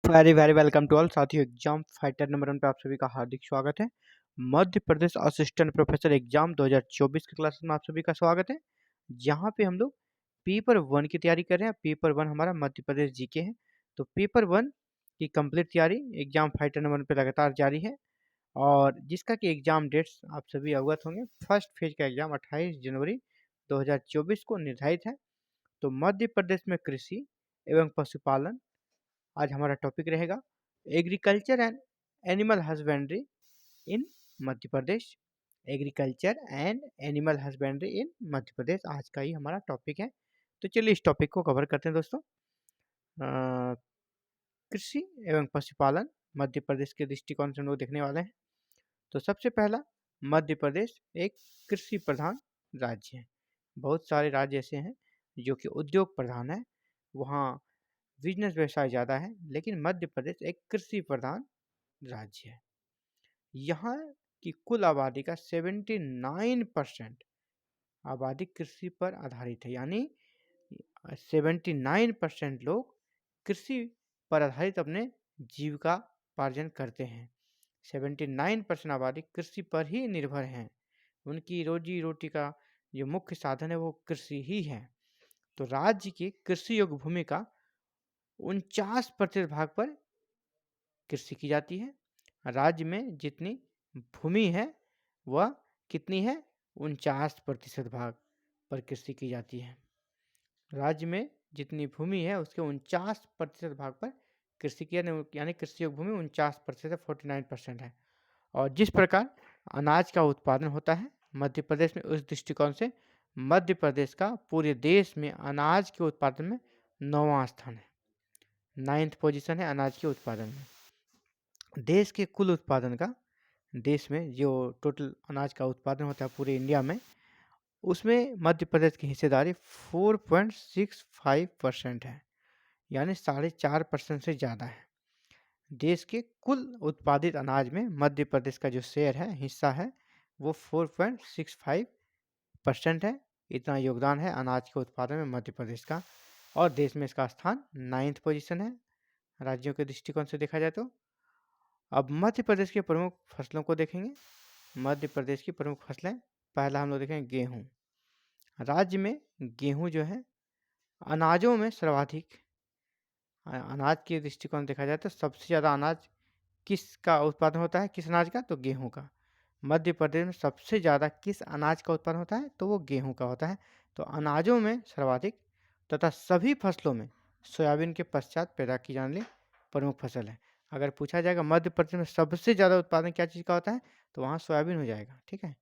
Very very welcome to all साथियों। Exam fighter number 1 पे आप सभी का हार्दिक स्वागत है। Madhya Pradesh assistant professor exam 2024 के क्लासेस में आप सभी का स्वागत है। जहां पे हम लोग पेपर 1 की तैयारी कर रहे हैं। पेपर 1 हमारा मध्य प्रदेश जीके है। तो पेपर 1 की कंप्लीट तैयारी एग्जाम फाइटर नंबर 1 पे लगातार जारी है और जिसका कि एग्जाम डेट्स आप सभी अवगत होंगे। फर्स्ट फेज का एग्जाम 28 जनवरी 2024 को निर्धारित है। तो मध्य प्रदेश में कृषि एवं पशुपालन आज हमारा टॉपिक रहेगा। Agriculture and animal husbandry in Madhya Pradesh. Agriculture and animal husbandry in Madhya Pradesh आज का ही हमारा टॉपिक है। तो चलिए इस टॉपिक को कवर करते हैं दोस्तों। कृषि एवं पशुपालन मध्य प्रदेश के दृष्टिकोण से हम लोग देखने वाले हैं। तो सबसे पहला, मध्य प्रदेश एक कृषि प्रधान राज्य है। बहुत सारे राज्य ऐसे हैं जो कि उद्योग प्रधान है, वहाँ बिजनेस व्यवसाय ज़्यादा है, लेकिन मध्य प्रदेश एक कृषि प्रधान राज्य है। यहाँ की कुल आबादी का 79% आबादी कृषि पर आधारित है, यानी 79% लोग कृषि पर आधारित अपने जीविका पार्जन करते हैं। 79% आबादी कृषि पर ही निर्भर हैं। उनकी रोजी रोटी का जो मुख्य साधन है वो कृषि ही है। तो राज्य की कृषि योग्य भूमि का 49% भाग पर कृषि की जाती है। राज्य में जितनी भूमि है वह कितनी है? 49% भाग पर कृषि की जाती है। राज्य में जितनी भूमि है उसके 49% भाग पर कृषि की, यानी कृषि योग्य भूमि 49% 49% है। और जिस प्रकार अनाज का उत्पादन होता है मध्य प्रदेश में, उस दृष्टिकोण से मध्य प्रदेश का पूरे देश में अनाज के उत्पादन में 9वां स्थान है। 9th पोजीशन है अनाज के उत्पादन में। देश के कुल उत्पादन का, देश में जो टोटल अनाज का उत्पादन होता है पूरे इंडिया में, उसमें मध्य प्रदेश की हिस्सेदारी 4.65% है, यानी 4.5% से ज़्यादा है। देश के कुल उत्पादित अनाज में मध्य प्रदेश का जो शेयर है, हिस्सा है, वो 4.65% है। इतना योगदान है अनाज के उत्पादन में मध्य प्रदेश का, और देश में इसका स्थान 9th पोजीशन है राज्यों के दृष्टिकोण से देखा जाए तो। अब मध्य प्रदेश के प्रमुख फसलों को देखेंगे। मध्य प्रदेश की प्रमुख फसलें, पहला हम लोग देखेंगे गेहूँ। राज्य में गेहूँ जो है अनाजों में सर्वाधिक, अनाज के दृष्टिकोण देखा जाए तो सबसे ज़्यादा अनाज किसका उत्पादन होता है? किस अनाज का? तो गेहूँ का। मध्य प्रदेश में सबसे ज़्यादा किस अनाज का उत्पादन होता है? तो वो गेहूँ का होता है। तो अनाजों में सर्वाधिक तथा सभी फसलों में सोयाबीन के पश्चात पैदा की जाने वाली प्रमुख फसल है। अगर पूछा जाएगा मध्य प्रदेश में सबसे ज़्यादा उत्पादन क्या चीज़ का होता है, तो वहाँ सोयाबीन हो जाएगा। ठीक है।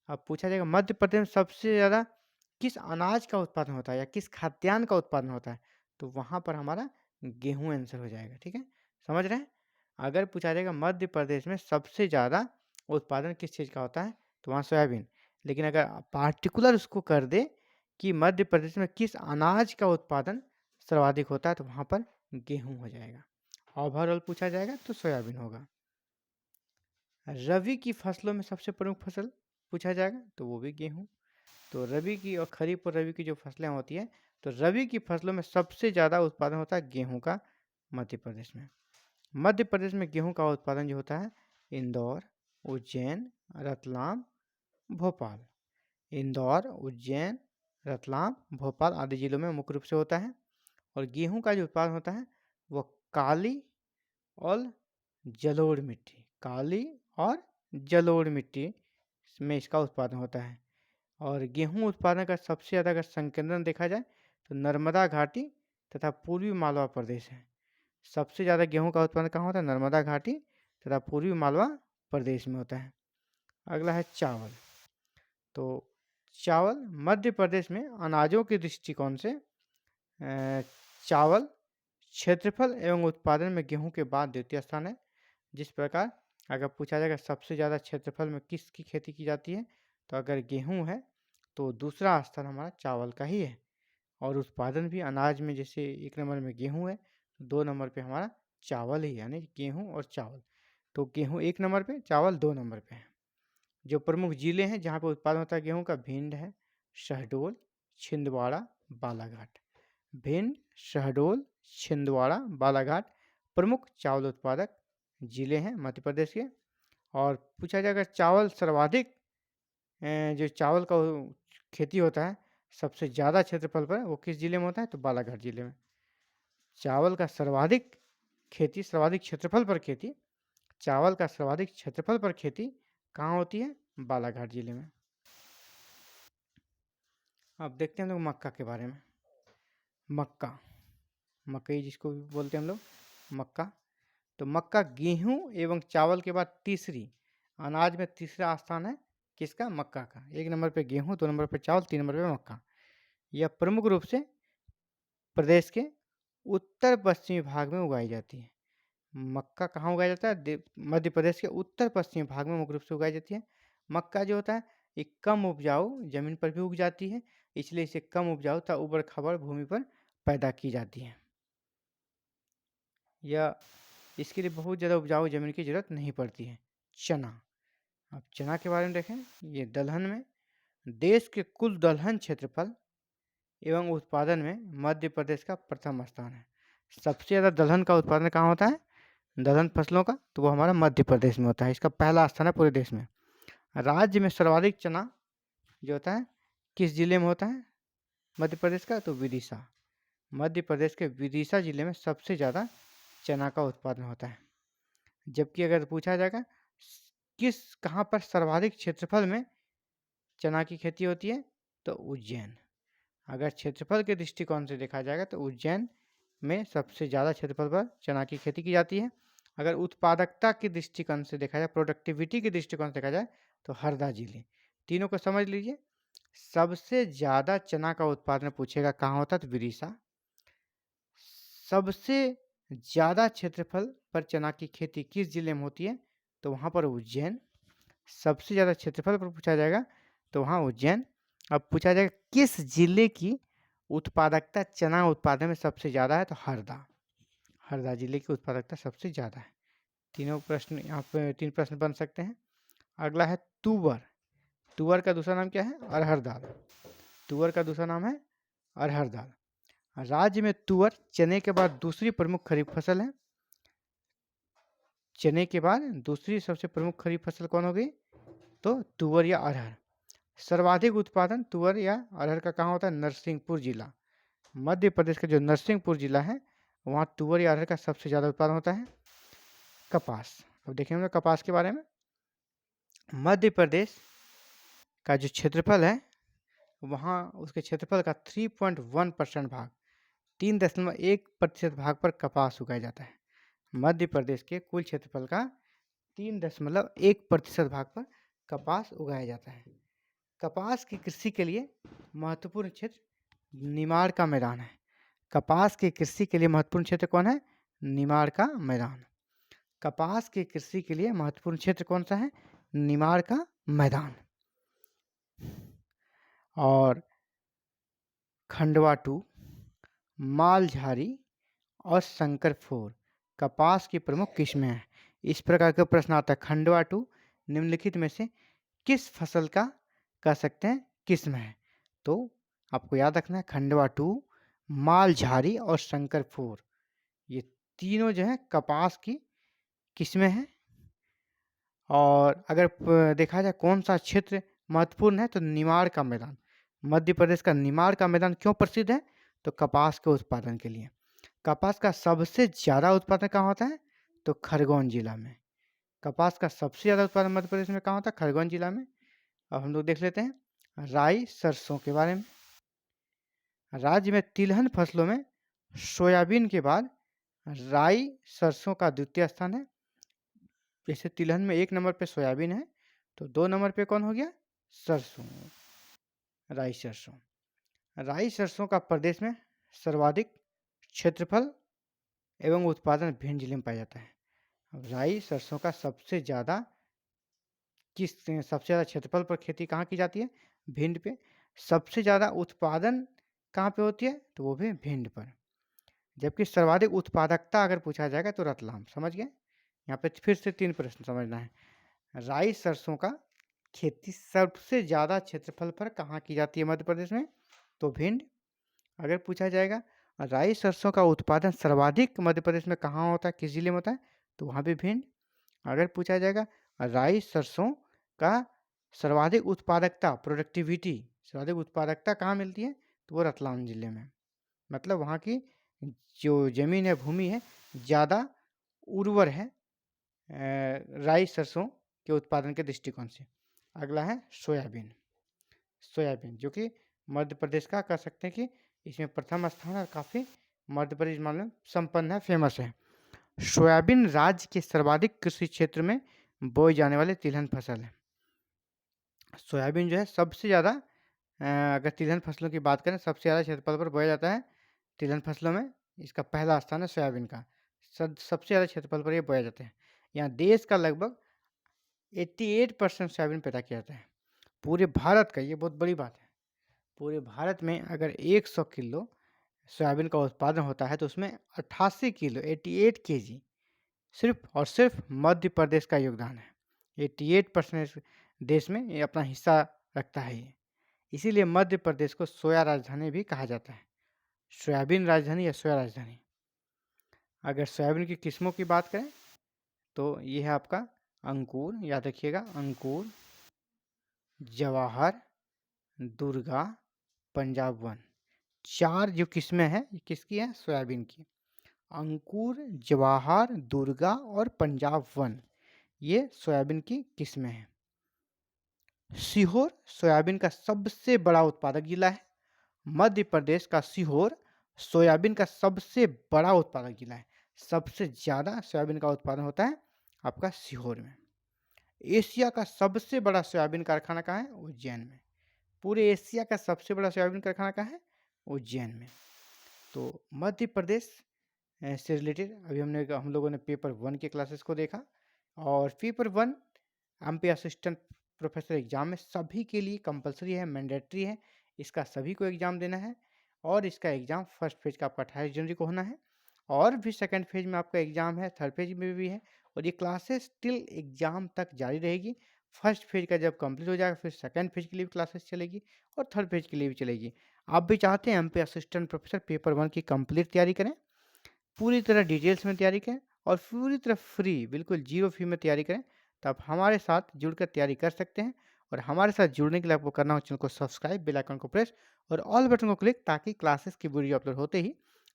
अब पूछा जाएगा मध्य प्रदेश में सबसे ज़्यादा किस अनाज का उत्पादन होता है या किस खाद्यान्न का उत्पादन होता है, तो वहाँ पर हमारा गेहूँ आंसर हो जाएगा। ठीक है, समझ रहे हैं। अगर पूछा जाएगा मध्य प्रदेश में सबसे ज़्यादा उत्पादन किस चीज़ का होता है, तो वहाँ सोयाबीन। लेकिन अगर पार्टिकुलर उसको कर दे कि मध्य प्रदेश में किस अनाज का उत्पादन सर्वाधिक होता है, तो वहाँ पर गेहूँ हो जाएगा। ओवरऑल पूछा जाएगा तो सोयाबीन होगा। रबी की फसलों में सबसे प्रमुख फसल पूछा जाएगा तो वो भी गेहूँ। तो रबी की और खरीफ और रबी की जो फसलें होती हैं, तो रबी की फसलों में सबसे ज़्यादा उत्पादन होता है गेहूं का मध्य प्रदेश में। मध्य प्रदेश में गेहूं का उत्पादन जो होता है इंदौर, उज्जैन, रतलाम, भोपाल। इंदौर, उज्जैन, रतलाम, भोपाल आदि जिलों में मुख्य रूप से होता है। और गेहूं का जो उत्पादन होता है वो काली और जलोढ़ मिट्टी, काली और जलोढ़ मिट्टी में इसका उत्पादन होता है। और गेहूं उत्पादन का सबसे ज़्यादा अगर संकेंद्रण देखा जाए तो नर्मदा घाटी तथा पूर्वी मालवा प्रदेश है। सबसे ज़्यादा गेहूं का उत्पादन कहाँ होता है? नर्मदा घाटी तथा पूर्वी मालवा प्रदेश में होता है। अगला है चावल। तो चावल मध्य प्रदेश में अनाजों के दृष्टिकोण से चावल क्षेत्रफल एवं उत्पादन में गेहूं के बाद द्वितीय स्थान है। जिस प्रकार अगर पूछा जाएगा सबसे ज़्यादा क्षेत्रफल में किसकी खेती की जाती है, तो अगर गेहूं है तो दूसरा स्थान हमारा चावल का ही है। और उत्पादन भी अनाज में जैसे 1 नंबर में गेहूं है, तो 2 नंबर पे हमारा चावल ही, यानी गेहूं और चावल। तो गेहूं 1 नंबर पे, चावल 2 नंबर पे है। जो प्रमुख जिले हैं जहाँ पे उत्पादन होता है गेहूं का, भिंड है, शहडोल, छिंदवाड़ा, बालाघाट। भिंड, शहडोल, छिंदवाड़ा, बालाघाट प्रमुख चावल उत्पादक जिले हैं मध्य प्रदेश के। और पूछा जाएगा चावल सर्वाधिक जो चावल का खेती होता है सबसे ज़्यादा क्षेत्रफल पर, वो किस जिले में होता है? तो बालाघाट जिले में। चावल का सर्वाधिक क्षेत्रफल पर खेती, चावल का सर्वाधिक क्षेत्रफल पर खेती कहाँ होती है? बालाघाट जिले में। अब देखते हैं हम लोग मक्का के बारे में। मक्का, मकई जिसको भी बोलते हैं हम लोग, मक्का। तो मक्का गेहूं एवं चावल के बाद तीसरी, अनाज में तीसरा स्थान है किसका? मक्का का। 1 नंबर पे गेहूं, 2 नंबर पे चावल, 3 नंबर पे मक्का। यह प्रमुख रूप से प्रदेश के उत्तर पश्चिमी भाग में उगाई जाती है। मक्का कहाँ उगाया जाता है? मध्य प्रदेश के उत्तर पश्चिमी भाग में मुख्य रूप से उगाई जाती है। मक्का जो होता है ये कम उपजाऊ जमीन पर भी उग जाती है, इसलिए इसे कम उपजाऊ तथा उबड़ खाबड़ भूमि पर पैदा की जाती है। यह इसके लिए बहुत ज़्यादा उपजाऊ जमीन की जरूरत नहीं पड़ती है। चना, अब चना के बारे में देखें। ये दलहन में, देश के कुल दलहन क्षेत्रफल एवं उत्पादन में मध्य प्रदेश का प्रथम स्थान है। सबसे ज़्यादा दलहन का उत्पादन कहाँ होता है? दलहन फसलों का, तो वो हमारा मध्य प्रदेश में होता है। इसका पहला स्थान है पूरे देश में। राज्य में सर्वाधिक चना जो होता है किस जिले में होता है मध्य प्रदेश का? तो विदिशा। मध्य प्रदेश के विदिशा जिले में सबसे ज़्यादा चना का उत्पादन होता है। जबकि अगर पूछा जाएगा कहाँ पर सर्वाधिक क्षेत्रफल में चना की खेती होती है? तो उज्जैन। अगर क्षेत्रफल के दृष्टिकोण से देखा जाएगा तो उज्जैन में सबसे ज़्यादा क्षेत्रफल पर चना की खेती की जाती है। अगर उत्पादकता के दृष्टिकोण से देखा जाए, प्रोडक्टिविटी के दृष्टिकोण से देखा जाए, तो हरदा जिले। तीनों को समझ लीजिए। सबसे ज़्यादा चना का उत्पादन पूछेगा कहाँ होता है? तो विदिशा। सबसे ज़्यादा क्षेत्रफल पर चना की खेती किस जिले में होती है? तो वहाँ पर उज्जैन। सबसे ज़्यादा क्षेत्रफल पर पूछा जाएगा तो वहाँ उज्जैन। अब पूछा जाएगा किस जिले की उत्पादकता चना उत्पादन में सबसे ज़्यादा है? तो हरदा। हरदा जिले की उत्पादकता सबसे ज़्यादा है। तीनों प्रश्न यहाँ पे 3 प्रश्न बन सकते हैं। अगला है तुवर। तुवर का दूसरा नाम क्या है? अरहर दाल। तुवर का दूसरा नाम है अरहर दाल। राज्य में तुवर चने के बाद दूसरी प्रमुख खरीफ फसल है। चने के बाद दूसरी सबसे प्रमुख खरीफ फसल कौन हो गई? तो तुवर या अरहर। सर्वाधिक उत्पादन तुवर या अरहर का कहाँ होता है? नरसिंहपुर जिला। मध्य प्रदेश का जो नरसिंहपुर जिला है वहाँ तुवर या अरहर का सबसे ज़्यादा उत्पादन होता है। कपास, अब देखें हम लोग कपास के बारे में। मध्य प्रदेश का जो क्षेत्रफल है वहाँ उसके क्षेत्रफल का 3.1% भाग, 3.1% भाग पर कपास उगाया जाता है। मध्य प्रदेश के कुल क्षेत्रफल का 3.1% भाग पर कपास उगाया जाता है। कपास की कृषि के लिए महत्वपूर्ण क्षेत्र निमाड़ का मैदान है। कपास की कृषि के लिए महत्वपूर्ण क्षेत्र कौन है? निमाड़ का मैदान। कपास की कृषि के लिए महत्वपूर्ण क्षेत्र कौन सा है? निमाड़ का मैदान। और खंडवा 2, मालझारी और शंकरफोर कपास की प्रमुख किस्में हैं। इस प्रकार का प्रश्न आता है। खंडवा 2 निम्नलिखित में से किस फसल का कह सकते हैं किस्म है? तो आपको याद रखना है खंडवा 2, मालझारी और शंकरफोर ये तीनों जो है कपास की किस्में हैं। और अगर देखा जाए कौन सा क्षेत्र महत्वपूर्ण है तो निमाड़ का मैदान। मध्य प्रदेश का निमाड़ का मैदान क्यों प्रसिद्ध है? तो कपास के उत्पादन के लिए। कपास का सबसे ज़्यादा उत्पादन कहाँ होता है? तो खरगोन जिला में। कपास का सबसे ज़्यादा उत्पादन मध्य प्रदेश में कहाँ होता है? खरगोन जिला में। अब हम लोग देख लेते हैं राई सरसों के बारे में। राज्य में तिलहन फसलों में सोयाबीन के बाद राई सरसों का द्वितीय स्थान है। जैसे तिलहन में 1 नंबर पे सोयाबीन है तो 2 नंबर पे कौन हो गया? सरसों, राई सरसों। राई सरसों का प्रदेश में सर्वाधिक क्षेत्रफल एवं उत्पादन भिंड जिले में पाया जाता है। अब राई सरसों का सबसे ज़्यादा क्षेत्रफल पर खेती कहाँ की जाती है? भिंड पे। सबसे ज़्यादा उत्पादन कहाँ पे होती है? तो वो भी भिंड पर। जबकि सर्वाधिक उत्पादकता अगर पूछा जाएगा तो रतलाम। समझ गए? यहाँ पे फिर से 3 प्रश्न समझना है। राई सरसों का खेती सबसे ज़्यादा क्षेत्रफल पर कहाँ की जाती है मध्य प्रदेश में? तो भिंड। अगर पूछा जाएगा राई सरसों का उत्पादन सर्वाधिक मध्य प्रदेश में कहाँ होता है, किस जिले में होता है? तो वहाँ भी भिंड। अगर पूछा जाएगा राई सरसों का सर्वाधिक उत्पादकता, प्रोडक्टिविटी, सर्वाधिक उत्पादकता कहाँ मिलती है? तो वो रतलाम जिले में। मतलब वहाँ की जो जमीन है, भूमि है, ज़्यादा उर्वर है राई सरसों के उत्पादन के दृष्टिकोण से। अगला है सोयाबीन। सोयाबीन जो कि मध्य प्रदेश का कह सकते हैं कि इसमें प्रथम स्थान है, काफ़ी मध्य प्रदेश मामले में संपन्न है, फेमस है। सोयाबीन राज्य के सर्वाधिक कृषि क्षेत्र में बोई जाने वाले तिलहन फसल है। सोयाबीन जो है सबसे ज़्यादा, अगर तिलहन फसलों की बात करें, सबसे ज़्यादा क्षेत्रफल पर बोया जाता है तिलहन फसलों में। इसका पहला स्थान है सोयाबीन का। सबसे ज़्यादा क्षेत्रफल पर ये बोया जाता है। यहाँ देश का लगभग 88% सोयाबीन पैदा किया जाता है पूरे भारत का। ये बहुत बड़ी बात है। पूरे भारत में अगर 100 किलो सोयाबीन का उत्पादन होता है तो उसमें 88 किलो 88 केजी सिर्फ और सिर्फ मध्य प्रदेश का योगदान है। 88% देश में ये अपना हिस्सा रखता है ये। इसीलिए मध्य प्रदेश को सोया राजधानी भी कहा जाता है। सोयाबीन राजधानी या सोया राजधानी। अगर सोयाबीन की किस्मों की बात करें तो ये है आपका अंकुर, याद रखिएगा, अंकुर, जवाहर, दुर्गा, पंजाब वन। 4 जो किस्में हैं ये किसकी हैं? सोयाबीन की। अंकुर, जवाहर, दुर्गा और पंजाब वन, ये सोयाबीन की किस्में हैं। सीहोर सोयाबीन का सबसे बड़ा उत्पादक जिला है। मध्य प्रदेश का सीहोर सोयाबीन का सबसे बड़ा उत्पादक जिला है। सबसे ज़्यादा सोयाबीन का उत्पादन होता है आपका सीहोर में। एशिया का सबसे बड़ा सोयाबीन कारखाना कहाँ है? उज्जैन में। पूरे एशिया का सबसे बड़ा सोयाबीन कारखाना कहाँ है? उज्जैन में। तो मध्य प्रदेश से रिलेटेड अभी हम लोगों ने पेपर 1 के क्लासेस को देखा। और paper 1 MP assistant professor exam में सभी के लिए कंपलसरी है, मैंडेटरी है। इसका सभी को एग्ज़ाम देना है। और इसका एग्ज़ाम फर्स्ट फेज का आपका 28 जनवरी को होना है। और भी सेकंड फेज में आपका एग्ज़ाम है, थर्ड फेज में भी है। और ये क्लासेस टिल एग्ज़ाम तक जारी रहेगी। फर्स्ट फेज का जब कंप्लीट हो जाएगा फिर सेकंड फेज के लिए भी क्लासेस चलेगी और थर्ड फेज के लिए भी चलेगी। आप भी चाहते हैं एमपी असिस्टेंट प्रोफेसर पेपर 1 की कंप्लीट तैयारी करें, पूरी तरह डिटेल्स में तैयारी करें और पूरी तरह फ्री, बिल्कुल जीरो फी में तैयारी करें, तो आप हमारे साथ जुड़कर तैयारी कर सकते हैं। और हमारे साथ जुड़ने के लिए आपको करना हो चैनल को सब्सक्राइब, बेल आइकन को प्रेस और ऑल बटन को क्लिक, ताकि क्लासेस की वीडियो अपलोड होते ही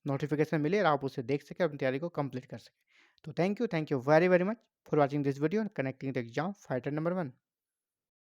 नोटिफिकेशन मिले और आप उसे देख सकें, अपनी तैयारी को कंप्लीट कर सकें। तो thank you very very much for watching this video and connecting the exam fighter number 1।